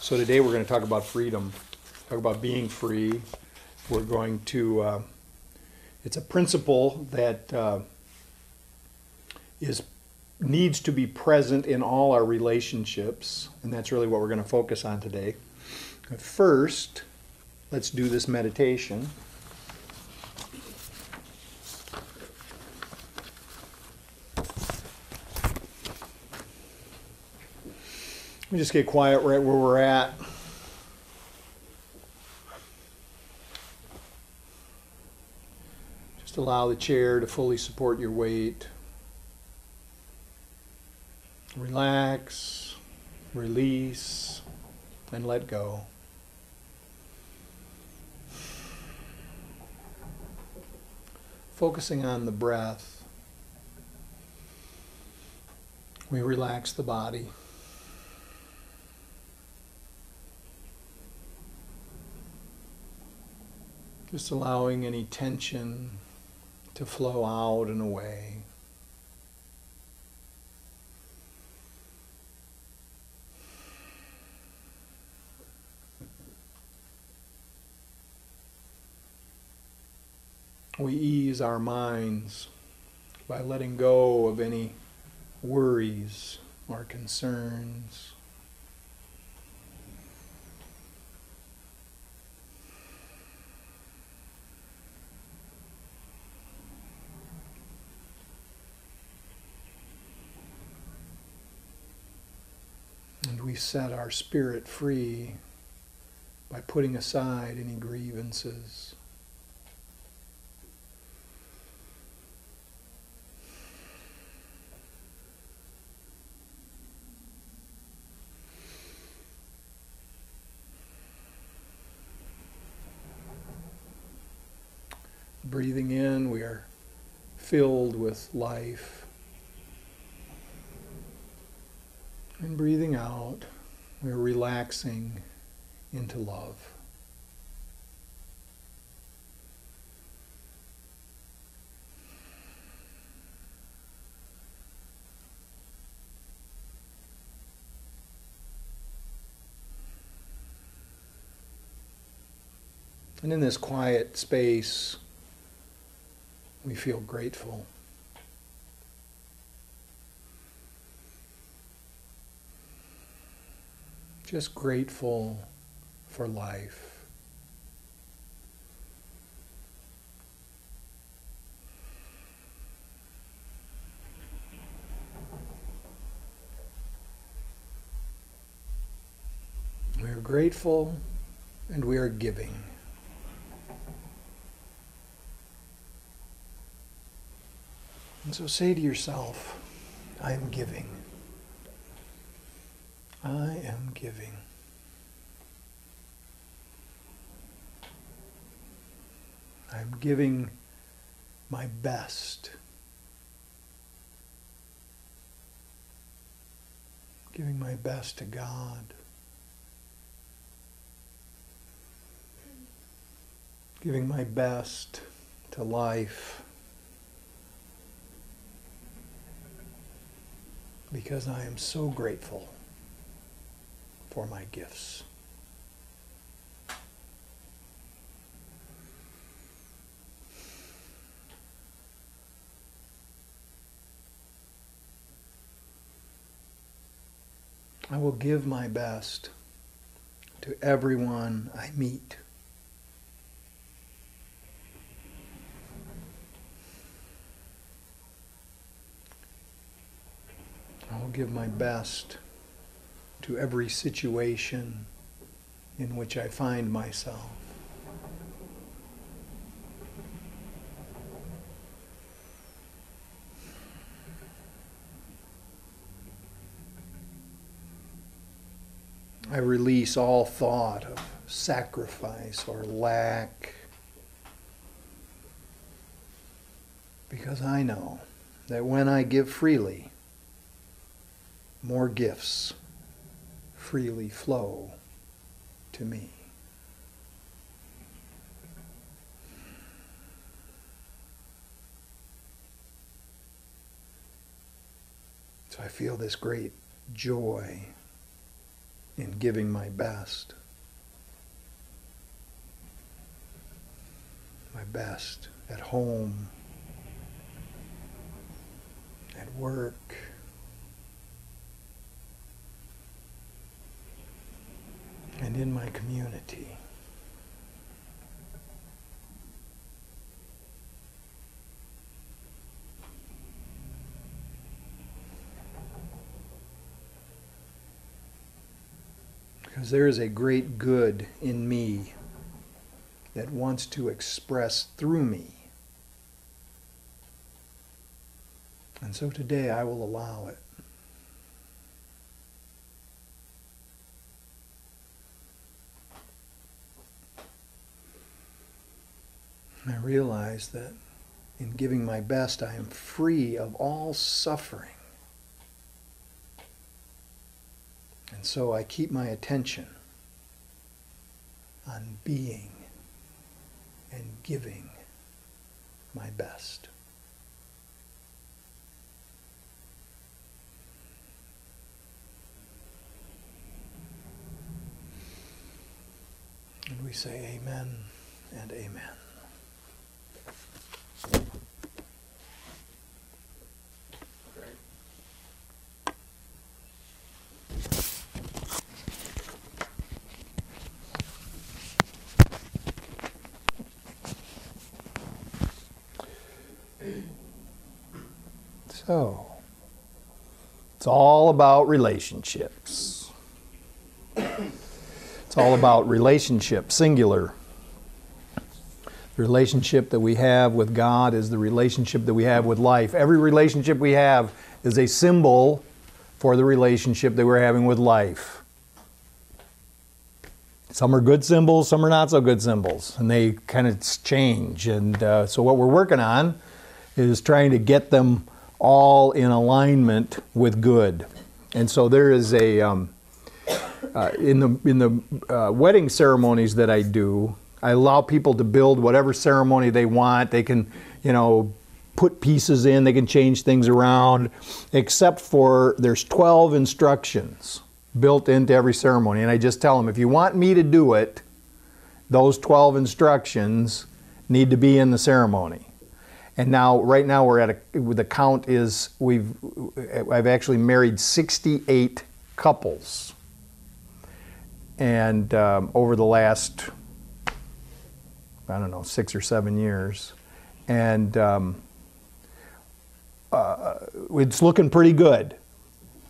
So today we're going to talk about freedom, talk about being free. We're going to, it's a principle that needs to be present in all our relationships, and that's really what we're going to focus on today. But first, let's do this meditation. Let me just get quiet right where we're at. Just allow the chair to fully support your weight. Relax, release, and let go. Focusing on the breath, we relax the body. Just allowing any tension to flow out and away. We ease our minds by letting go of any worries or concerns. And we set our spirit free by putting aside any grievances. Breathing in, we are filled with life. And breathing out, we're relaxing into love. And in this quiet space, we feel grateful. Just grateful for life. We are grateful and we are giving. And so say to yourself, I am giving. I am giving. I'm giving my best. Giving my best to God. Giving my best to life. Because I am so grateful for my gifts. I will give my best to everyone I meet. I will give my best to every situation in which I find myself. I release all thought of sacrifice or lack, because I know that when I give freely, more gifts freely flow to me. So I feel this great joy in giving my best. My best at home, at work, and in my community. Because there is a great good in me that wants to express through me. And so today I will allow it. I realize that in giving my best, I am free of all suffering. And so I keep my attention on being and giving my best. And we say amen and amen. So, it's all about relationships. It's all about relationship, singular. The relationship that we have with God is the relationship that we have with life. Every relationship we have is a symbol for the relationship that we're having with life. Some are good symbols, some are not so good symbols, and they kind of change. And so what we're working on is trying to get them all in alignment with good. And so there is a in the wedding ceremonies that I do, I allow people to build whatever ceremony they want. They can, put pieces in, they can change things around, except for there's 12 instructions built into every ceremony. And I just tell them, if you want me to do it, those 12 instructions need to be in the ceremony. And now, right now, we're at the count is I've actually married 68 couples, and over the last, 6 or 7 years, and it's looking pretty good.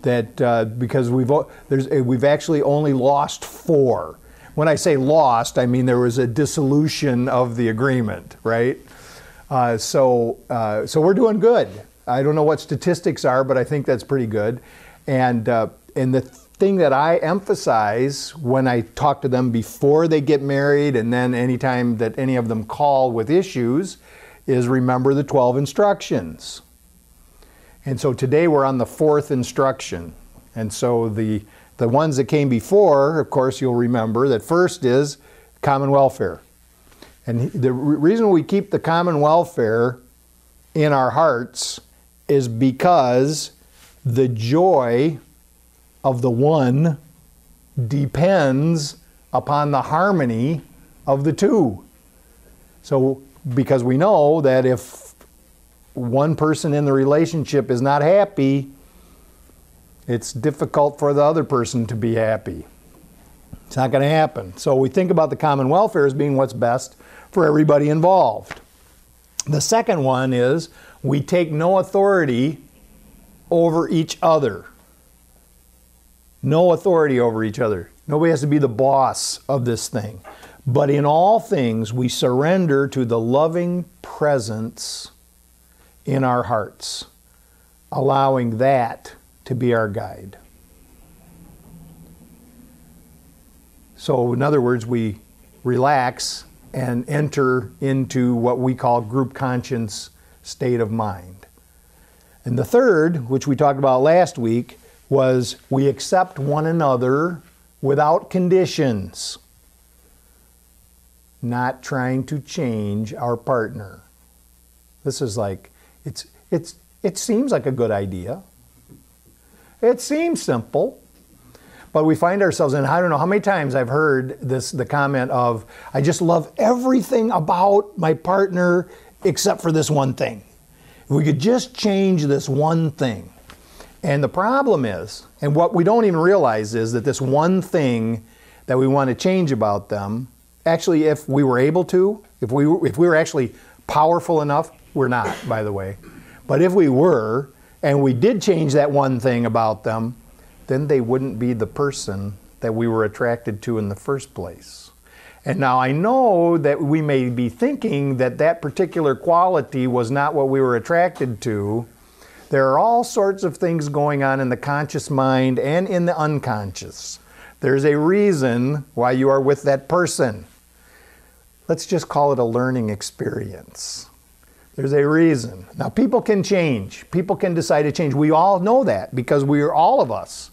That because we've actually only lost 4. When I say lost, I mean there was a dissolution of the agreement, right? So we're doing good. I don't know what statistics are, but I think that's pretty good. And the thing that I emphasize when I talk to them before they get married, and then anytime that any of them call with issues, is remember the 12 instructions. And so today we're on the 4th instruction. And so the ones that came before, of course, you'll remember that first is common welfare. And the reason we keep the common welfare in our hearts is because the joy of the one depends upon the harmony of the two. So, because we know that if one person in the relationship is not happy, it's difficult for the other person to be happy. It's not going to happen. So we think about the common welfare as being what's best for everybody involved. The second one is we take no authority over each other. No authority over each other. Nobody has to be the boss of this thing. But in all things, we surrender to the loving presence in our hearts, allowing that to be our guide. So in other words, we relax and enter into what we call group conscience state of mind. And the third, which we talked about last week, was we accept one another without conditions, not trying to change our partner. This is like, it seems like a good idea. It seems simple. But we find ourselves, and I don't know how many times I've heard the comment of, I just love everything about my partner except for this one thing. If we could just change this one thing. And the problem is, and what we don't even realize is that this one thing that we want to change about them, actually, if we were able to, if we were actually powerful enough, we're not, by the way. But if we were, and we did change that one thing about them, then they wouldn't be the person that we were attracted to in the first place. And now I know that we may be thinking that that particular quality was not what we were attracted to. There are all sorts of things going on in the conscious mind and in the unconscious. There's a reason why you are with that person. Let's just call it a learning experience. There's a reason. Now people can change. People can decide to change. We all know that because all of us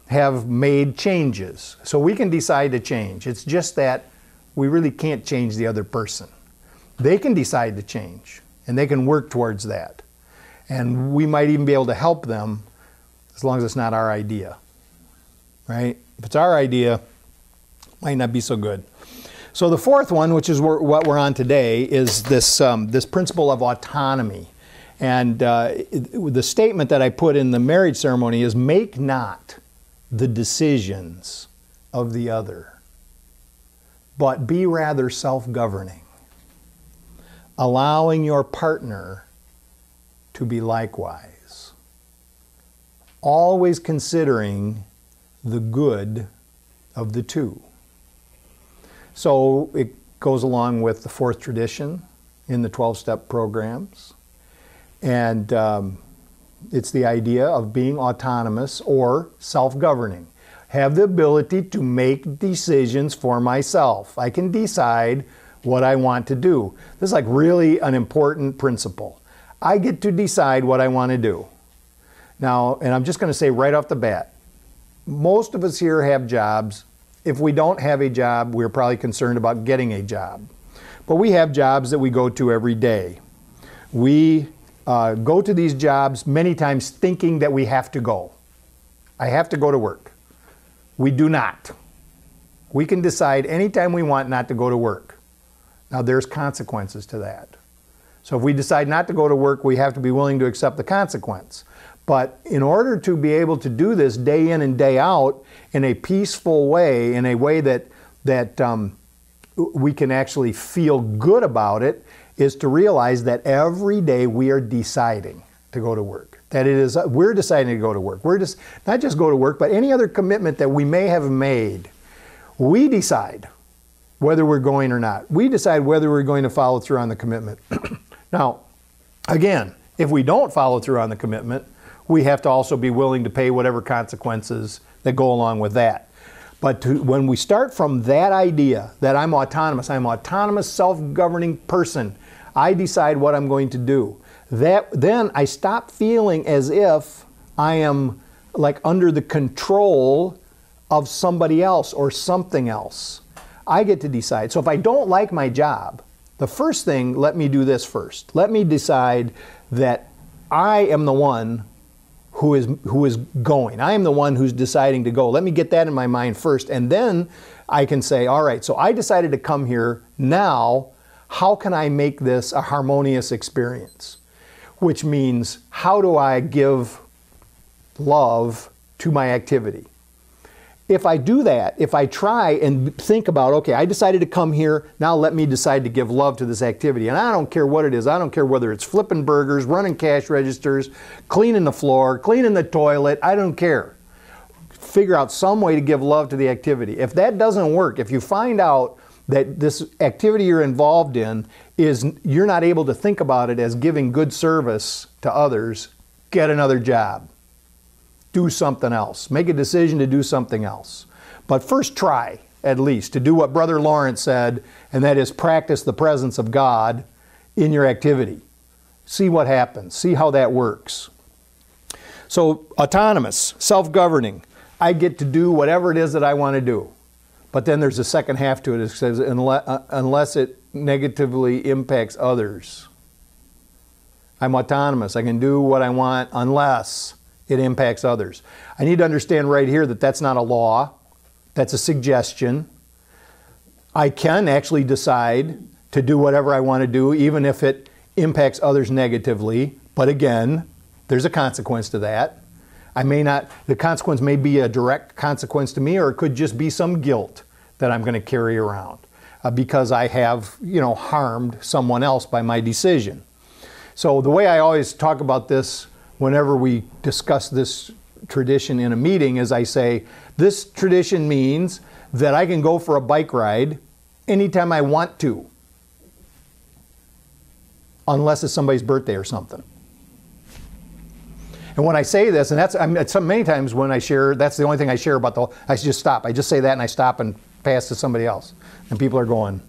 have made changes. So we can decide to change. It's just that we really can't change the other person. They can decide to change and they can work towards that. And we might even be able to help them as long as it's not our idea, right? If it's our idea, it might not be so good. So the fourth one, which is what we're on today, is this principle of autonomy. And the statement that I put in the marriage ceremony is, make not the decisions of the other, but be rather self-governing, allowing your partner to be likewise, always considering the good of the two. So it goes along with the fourth tradition in the 12-step programs. And it's the idea of being autonomous or self-governing. Have the ability to make decisions for myself. I can decide what I want to do. This is like really an important principle. I get to decide what I want to do. Now, and I'm just going to say right off the bat, most of us here have jobs. If we don't have a job, we're probably concerned about getting a job. But we have jobs that we go to every day. We go to these jobs many times thinking that we have to go. I have to go to work. We do not. We can decide anytime we want not to go to work. Now there's consequences to that. So if we decide not to go to work, we have to be willing to accept the consequence. But in order to be able to do this day in and day out in a peaceful way, in a way that we can actually feel good about it, is to realize that every day we are deciding to go to work. That it is, we're deciding to go to work. We're just not just go to work, but any other commitment that we may have made. We decide whether we're going or not. We decide whether we're going to follow through on the commitment. Now, again, if we don't follow through on the commitment, we have to also be willing to pay whatever consequences that go along with that. But when we start from that idea that I'm an autonomous, self-governing person, I decide what I'm going to do, then I stop feeling as if I am like under the control of somebody else or something else. I get to decide. So if I don't like my job, the first thing, let me do this first. Let me decide that I am the one who is going. I am the one who's deciding to go. Let me get that in my mind first, and then I can say, all right, so I decided to come here. Now, how can I make this a harmonious experience? Which means, how do I give love to my activity? If I do that, if I try and think about, okay, I decided to come here, now let me decide to give love to this activity. And I don't care what it is. I don't care whether it's flipping burgers, running cash registers, cleaning the floor, cleaning the toilet. I don't care. Figure out some way to give love to the activity. If that doesn't work, if you find out that this activity you're involved in is, you're not able to think about it as giving good service to others, get another job. Do something else. Make a decision to do something else. But first try, at least, to do what Brother Lawrence said, and that is practice the presence of God in your activity. See what happens. See how that works. So autonomous, self-governing. I get to do whatever it is that I want to do. But then there's a second half to it. It says, unless it negatively impacts others. I'm autonomous. I can do what I want unless it impacts others. I need to understand right here that that's not a law, that's a suggestion. I can actually decide to do whatever I want to do, even if it impacts others negatively. But again, there's a consequence to that. The consequence may be a direct consequence to me, or it could just be some guilt that I'm going to carry around because I have, harmed someone else by my decision. So the way I always talk about this whenever we discuss this tradition in a meeting is I say, this tradition means that I can go for a bike ride anytime I want to, unless it's somebody's birthday or something. And when I say this, and many times when I share, that's the only thing I share about I just stop. I just say that and I stop and pass to somebody else. And people are going,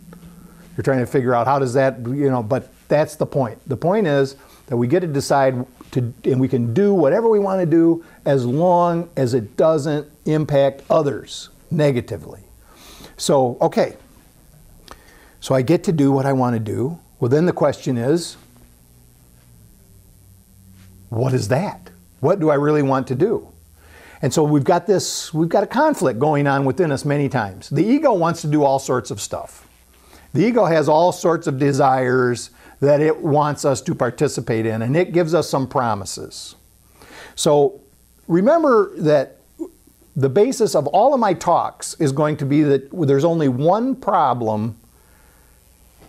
you're trying to figure out how does that, but that's the point. The point is that we get to decide and we can do whatever we want to do as long as it doesn't impact others negatively. So, okay. So I get to do what I want to do. Well, then the question is, what is that? What do I really want to do? And so we've got a conflict going on within us many times. The ego wants to do all sorts of stuff. The ego has all sorts of desires that it wants us to participate in, and it gives us some promises. So remember that the basis of all of my talks is going to be that there's only one problem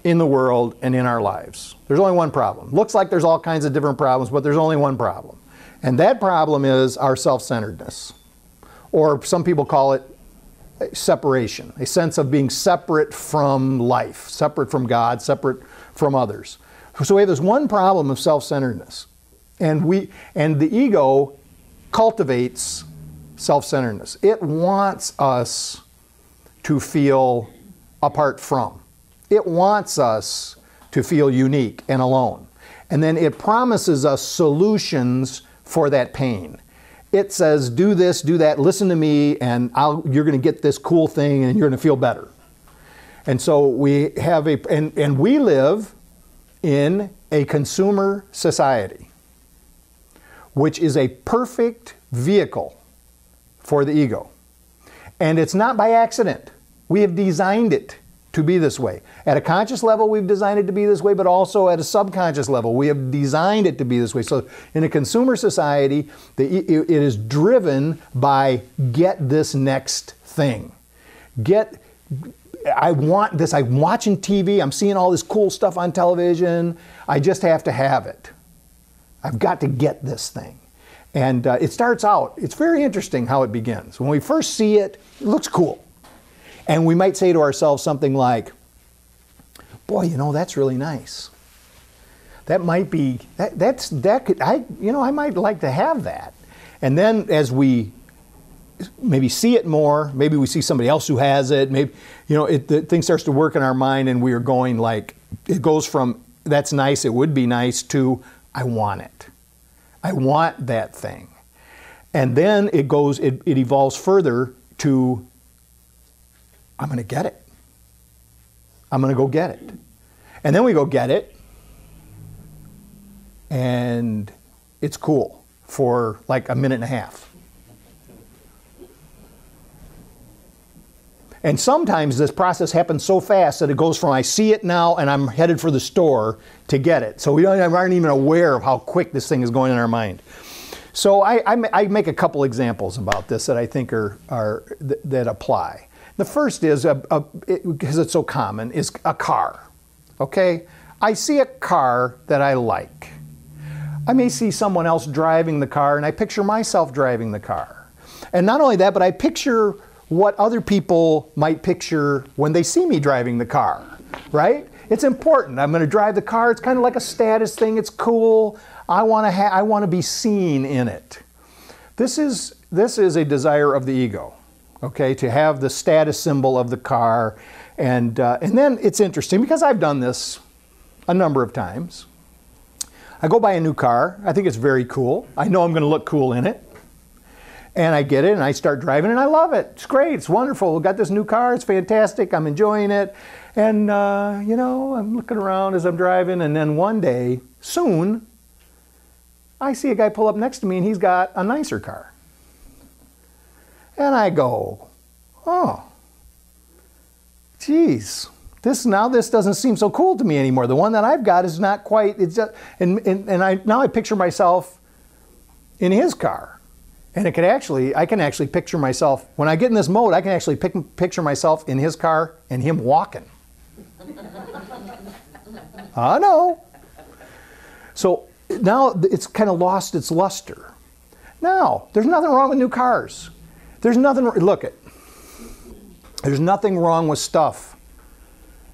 in the world and in our lives. There's only one problem. Looks like there's all kinds of different problems, but there's only one problem. And that problem is our self-centeredness. Or some people call it separation, a sense of being separate from life, separate from God, separate from others. So we have this one problem of self-centeredness. And the ego cultivates self-centeredness. It wants us to feel apart from. It wants us to feel unique and alone. And then it promises us solutions for that pain. It says, do this, do that, listen to me, and you're going to get this cool thing and you're going to feel better. And so we have and we live in a consumer society, which is a perfect vehicle for the ego. And it's not by accident. We have designed it to be this way. At a conscious level, we've designed it to be this way, but also at a subconscious level, we have designed it to be this way. So in a consumer society, it is driven by get this next thing. I want this, I'm watching TV, I'm seeing all this cool stuff on television, I just have to have it. I've got to get this thing. And it starts out, it's very interesting how it begins. When we first see it, it looks cool. And we might say to ourselves something like, boy, that's really nice. That might be, I might like to have that. And then as we maybe see it more, maybe we see somebody else who has it, maybe, the thing starts to work in our mind and we are going like, it goes from, that's nice, it would be nice, to, I want it. I want that thing. And then it evolves further to, I'm going to get it. I'm going to go get it. And then we go get it, and it's cool for like a minute and a half. And sometimes this process happens so fast that it goes from I see it now and I'm headed for the store to get it. So we aren't even aware of how quick this thing is going in our mind. So I make a couple examples about this that I think that apply. The first is, because it's so common, is a car. Okay? I see a car that I like. I may see someone else driving the car and I picture myself driving the car. And not only that, but I picture what other people might picture when they see me driving the car, right? It's important. I'm going to drive the car. It's kind of like a status thing. It's cool. I want to be seen in it. This is a desire of the ego. Okay, to have the status symbol of the car. And then it's interesting because I've done this a number of times. I go buy a new car. I think it's very cool. I know I'm going to look cool in it. And I get it and I start driving and I love it. It's great. It's wonderful. I've got this new car. It's fantastic. I'm enjoying it. And, I'm looking around as I'm driving. And then one day, soon, I see a guy pull up next to me and he's got a nicer car. And I go, oh, geez, this doesn't seem so cool to me anymore. The one that I've got is not quite, it's just, now I picture myself in his car. And I can actually picture myself, when I get in this mode, I can actually picture myself in his car and him walking. I know. So now it's kind of lost its luster. Now, there's nothing wrong with new cars. There's nothing wrong with stuff.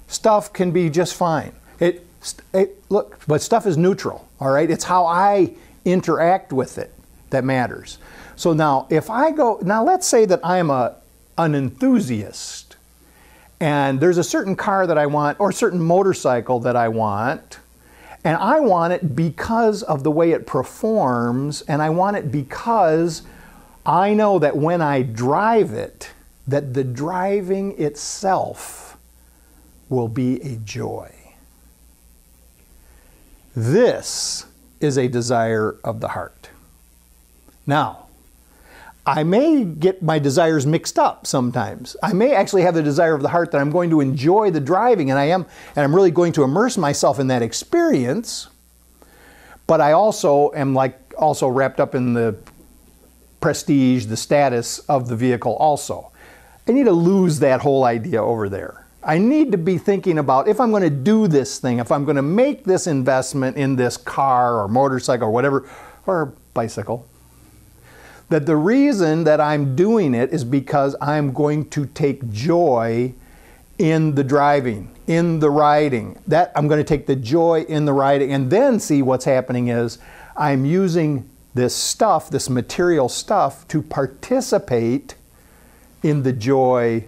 Stuff can be just fine. But stuff is neutral, all right? It's how I interact with it that matters. So now, let's say that I'm an enthusiast, and there's a certain car that I want, or a certain motorcycle that I want, and I want it because of the way it performs, and I want it because I know that when I drive it, that the driving itself will be a joy. This is a desire of the heart. Now, I may get my desires mixed up sometimes. I may actually have the desire of the heart that I'm going to enjoy the driving, and I'm really going to immerse myself in that experience, but I also am also wrapped up in the prestige, the status of the vehicle also. I need to lose that whole idea over there. I need to be thinking about, if I'm going to do this thing, if I'm going to make this investment in this car or motorcycle or whatever, or bicycle, that the reason that I'm doing it is because I'm going to take joy in the driving, in the riding. That I'm going to take the joy in the riding, and then see what's happening is I'm using this stuff, this material stuff, to participate in the joy